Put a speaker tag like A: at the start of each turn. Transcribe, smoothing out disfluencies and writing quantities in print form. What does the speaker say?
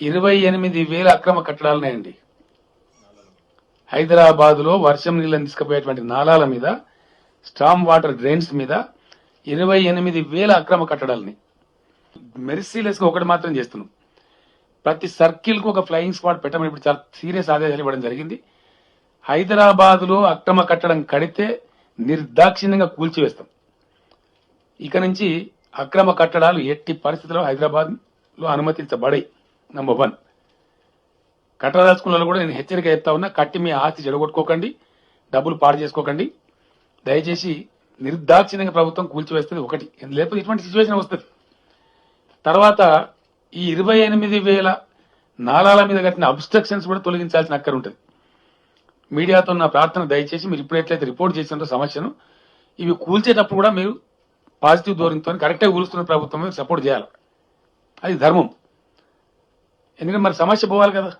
A: 28,000 అక్రమ కట్టడాలున్నాయండి. హైదరాబాద్ లో వర్షం నీళ్ళని తీసుకుపోయేటువంటి నాలాల మీద, స్టామ్ వాటర్ డ్రైన్స్ మీద 28,000 అక్రమ కట్టడాలని మెర్సీలెస్ గా ఒకటి మాత్రం చేస్తున్నాం. ప్రతి సర్కిల్ కు ఒక ఫ్లయింగ్ స్క్వాడ్ పెట్టమని ఇప్పుడు చాలా సీరియస్ ఆదేశాలు ఇవ్వడం జరిగింది. హైదరాబాద్ లో అక్రమ కట్టడం కడితే నిర్దాక్షిణ్యంగా కూల్చివేస్తాం. ఇక నుంచి అక్రమ కట్టడాలు ఎట్టి పరిస్థితుల్లో హైదరాబాద్ లో అనుమతించబడాయి. నంబర్ 1. కట్టదలుచుకున్న కూడా నేను హెచ్చరిక చెప్తా ఉన్నా, కట్టి మీ ఆస్తి చెడగొట్టుకోకండి, డబ్బులు పాడు చేసుకోకండి. దయచేసి నిర్దాక్షిణ్యంగా ప్రభుత్వం కూల్చివేస్తుంది ఒకటి, లేకపోతే ఇటువంటి సిచ్యువేషన్ వస్తుంది. తర్వాత ఈ 28,000 నాలాల మీద కట్టిన అబ్స్ట్రక్షన్స్ కూడా తొలగించాల్సిన అక్కర ఉంటుంది. మీడియాతో నా ప్రార్థన, దయచేసి మీరు ఇప్పుడు ఎట్లయితే రిపోర్ట్ చేసినారో సమస్యను, ఇవి కూల్చేటప్పుడు కూడా మీరు పాజిటివ్ ధోరణితో కరెక్ట్గా కూలుస్తున్న ప్రభుత్వం సపోర్ట్ చేయాలి. అది ధర్మం. ఎందుకంటే మరి సమస్య పోవాలి కదా.